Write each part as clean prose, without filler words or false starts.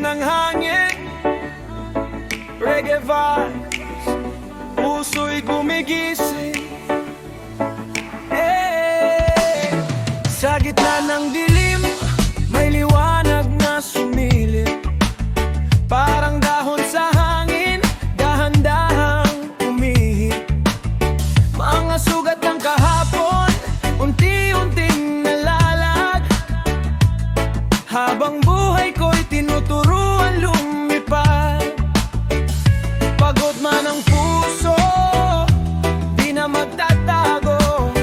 ng hangin, reggae vibes, puso'y gumigising. Sa gitna ng dilim, may liwanag na sumilip. Parang dahon sa hangin, dahan-dahang umihip. Mga sugat ng kahapon, unti-unting nalalag. Habang buhay ko'y tinuturuan lumipad. Pagod man ang puso, di na magtatago.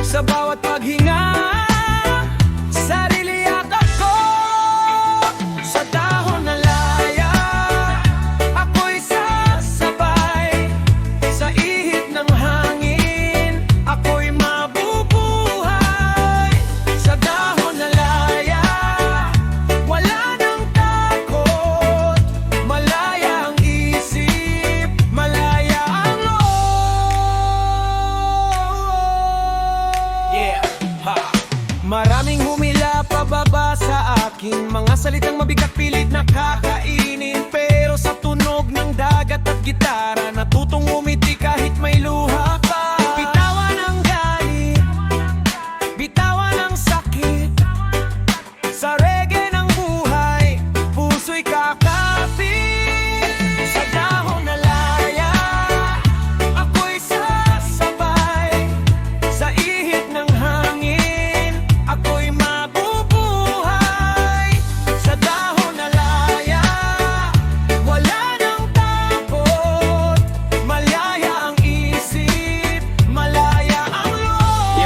Sa bawat paghinga, sarili yakap ko. Sa dahon na laya, ako'y sasabay. Sa ihip ng hangin, ako'y mabubuhay. Sa dahon na laya, wala nang takot. Malaya ang isip, malaya ang loob. Yeah, ha. Maraming humila pababa sa aking mga salitang mabigat, pilit nakakainin. Pero sa tunog ng dagat at gitara, natutong umiti kahit may luha pa. Bitawan ang galit, bitawan ang sakit. Sa reggae ng buhay, puso'y kakapit. Sa dahon na laya, ako'y sasabay. Sa ihip ng hangin, ako'y mabubuhay. Sa dahon na laya, wala nang takot. Malaya ang isip, malaya ang loob.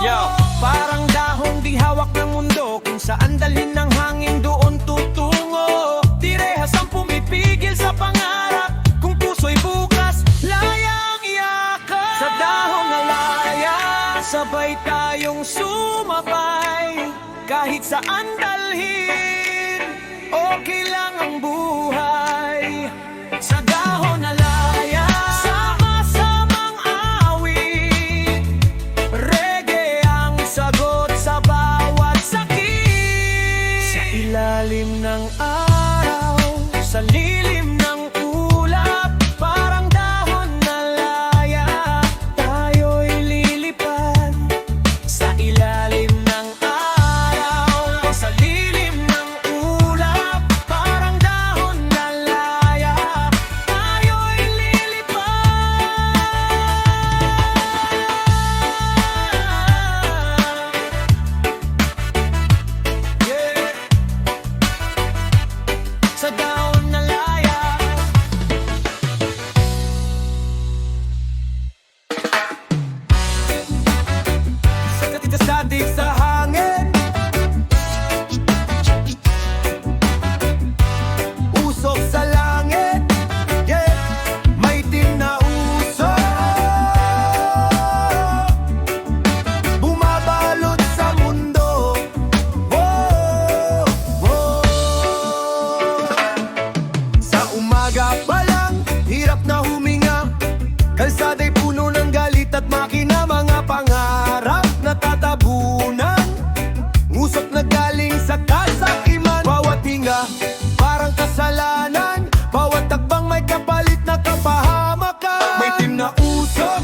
Yo. Parang dahon di hawak ng mundo, kung saan dalhin ng hangin doon tutungo. Di rehas ang pumipigil sa pangarap, kung puso'y bukas, layang iyakap. Sa dahon na laya, sabay tayong sumabay. Kahit saan dalhin, okay lang ang buhay. Sa dahon na laya, sama-samang awit. Reggae ang sagot sa bawat sakit. Sa ilalim ng araw, sa lilim ng ulap, parang dahon na laya, tayo'y lilipad. Sa ilalim ng araw, sa lilim ng ulap, parang dahon na laya, tayo'y lilipad. Yeah. Sa dahon na laya, sa katitas-dadig sa hangin, usok sa langit. Yeah. May itim na usok, bumabalot sa mundo. Wow, wow. Sa umaga pa lang, hirap na huminga. Kalsada'y puno ng galit at makina, mga pangarap na tatabunan. Usok na galing sa kasakiman. Bawat hinga, parang kasalanan. Bawat takbang may kapalit na kapahamakan. May itim na usok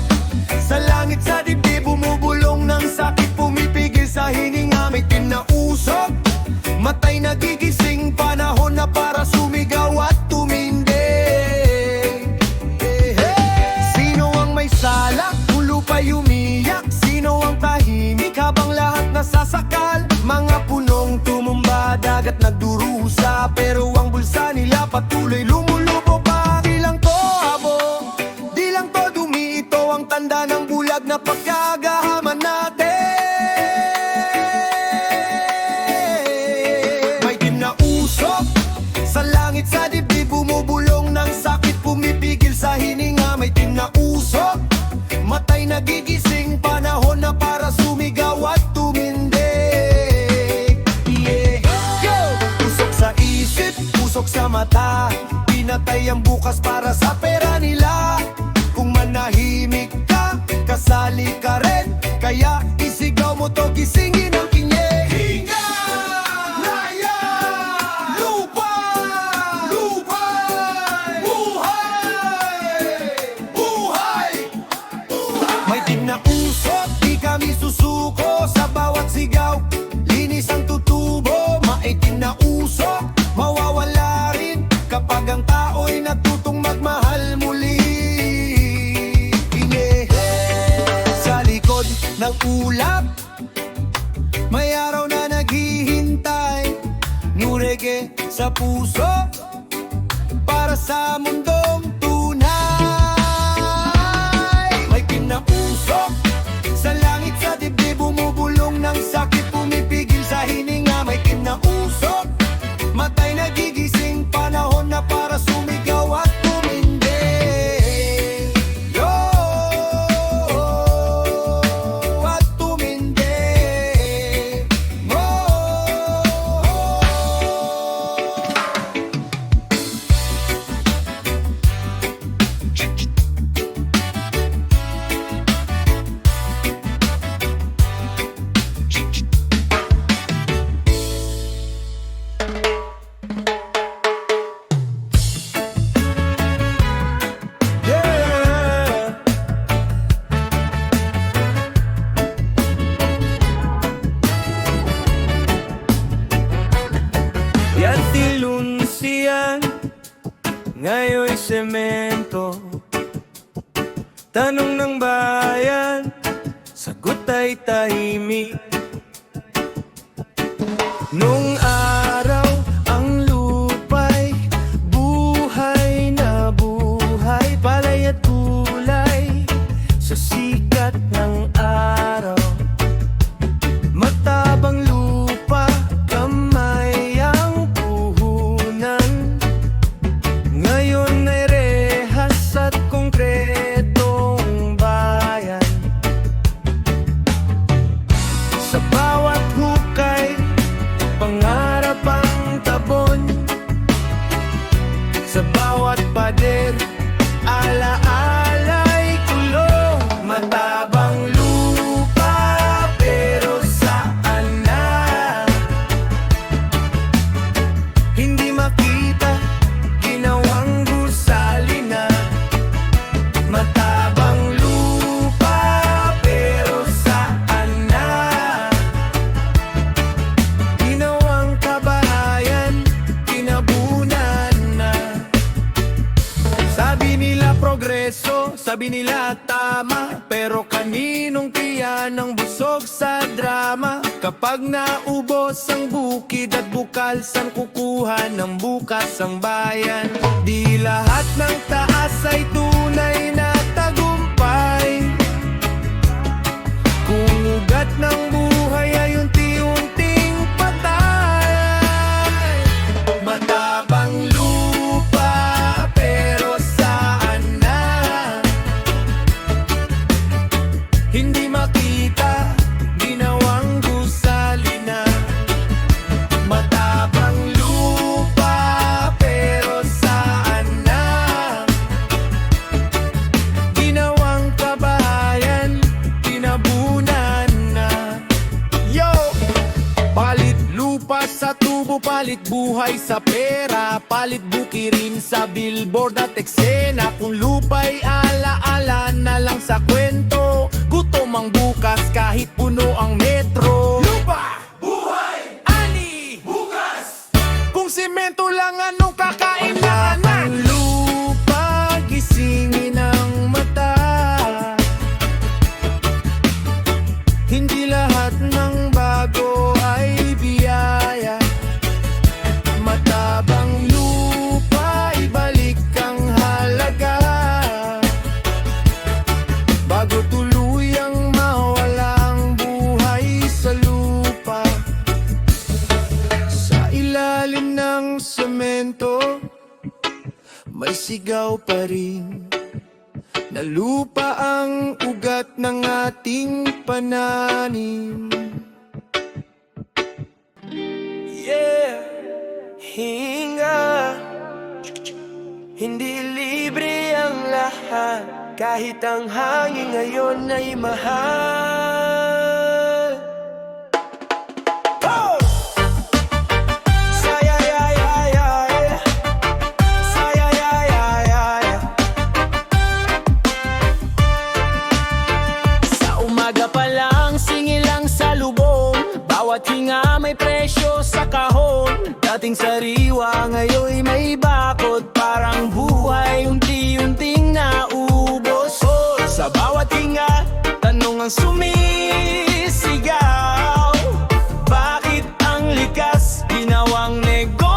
sa langit, sa dibdib, bumubulong ng sakit, pumipigil sa hininga. May itim na usok, matay nagigising, panahon na para sumigaw at tumindig. Sino ang may salak, kung lupa'y umiyak? Sino ang tahimik habang lahat nasasakal? Mga punong tumumba, dagat nagdurusa, pero ang bulsa nila patuloy lumulubo pa. Di lang to habong, di lang to dumi, ito ang tanda ng bulag na pagkagahaman natin. May itim na usok sa langit, sa dibdib, bumubulong ng sakit, pumipigil sa hininga. May itim na usok, matay nagigising, panahon na para sumigaw at tumindig. Yeah. Yo! Usok sa isip, usok sa mata, pinatay ang bukas para sa pera nila. Kung manahimik ka, kasali ka rin, kaya isigaw mo to, gisingin ang kinye. Hinga! Laya! reggae sa puso para sa mundong tunay. May kinausok sa langit, sa dibdib, bumubulong ng sakit, pumipigil sa hininga. May kinausok, matay nagigising, panahon na para sumigaw at tumindi. Yo, at tumindi. Yan tilun siyan, ngayo'y semento. Tanong ng bayan, sagot ay tahimik. Nung araw, ang lupa'y buhay na buhay, palay at kulay sa sikat ng araw. Matabang lupa, kamay ang puhunan. Ngayon ay rehas at konkretong bayan. Sa bawat hukay, pangarap ang tabon. Sa bawat pader, ala-alay kulong. Matabang lupa, pero saan na? Hindi makita, ginawang gusali na. Matabang lupa, pero saan na? Ginawang kabahayan, kinabunan na. Sabi nila progreso, sabi nila tama, pero kaninong tiyan ang busog sa drama? Kapag naubos ang bukid at bukal, saan kukuha ng bukas ang bayan? Di lahat ng taas ay tunay na tagumpay. Kung ugat ng buhay ay unti-unting patay. Matabang lupa, pero saan na? Hindi makita, ginawang gusali na. Matabang lupa, pero saan na? Ginawang kabahayan, kinabunan na. Yo! Palit lupa sa tubo, palit buhay sa pera, palit bukirin sa billboard at eksena. Kung lupa'y ala-ala na lang sa kwento, gutom ang bukas kahit puno ang metro. Lupa! Buhay! Ani! Bukas! Kung simento lang, anong kakailangan? Matabang lupa, gisingin ang mata. Hindi lahat ng bago ay biyaya. Matabang lupa, ibalik ang halaga, bago tuluyang mawala ang buhay sa lupa. Sa ilalim ng semento, may sigaw pa rin na lupa ang ugat ng ating pananim. Yeah, hinga. Hindi libre ang lahat, kahit ang hangin ngayon ay mahal. Oh! Sayayayayay, sayayayayay. Sa umaga pa lang, singilang sa lubong, bawat hinga may presyo sa kahon. Dating sariwa, ngayon may bakod, parang buhay unti-unting naubos. Sa bawat hinga, tanong ang sumisigaw, bakit ang likas ginawang negosyo?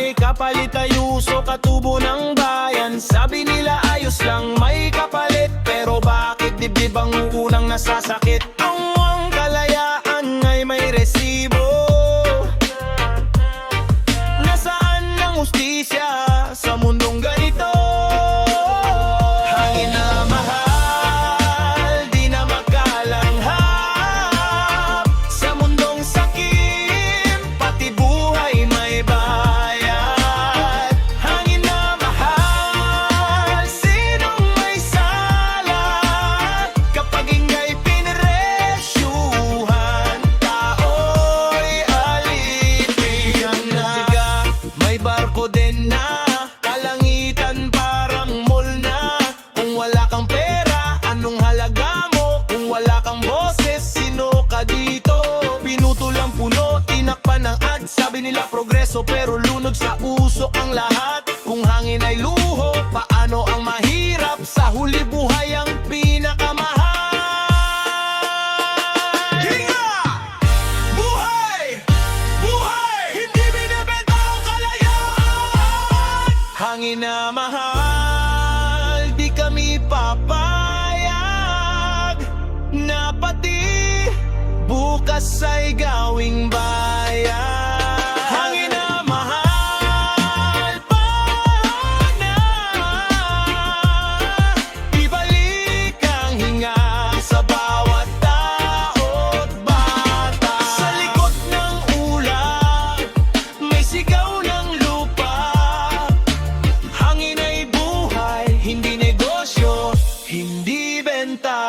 may kapalit ayuso katubo ng bayan. Sabi nila ayos lang may kapalit, pero bakit dibdib ang unang nasasakit? Ang kalayaan ay may resibo. Nasaan ang hustisya sa mundong ganito? Hangin na mahal, di na makalanghap. Sa mundong sakim, pati buhay may bayad. Hangin na mahal, sinong may sala? Kapag ingay pinresyuhan, tao'y alipin na. May barko din na kalangitan, parang mall na. Kung wala kang pera, anong halaga mo? Kung wala kang boses, sino ka dito? Pinutol ang puno, tinakpan ng ad. Sabi nila progreso, pero lunod sa usok ang lahat. Kung hangin ay luho, paano ang mahirap? Sa huli buhay ang pinakamahal. Hinga! Buhay! Buhay! Hindi binibenta ang kalayaan! Hangin na mahal, di kami papayag na pati bukas ay gawing bayan. Hangin na mahal, paana ibalik ang hinga sa bawat tao't bata. Sa likod ng ulap, may sigaw ng lupa. Hangin ay buhay, hindi negosyo, hindi benta.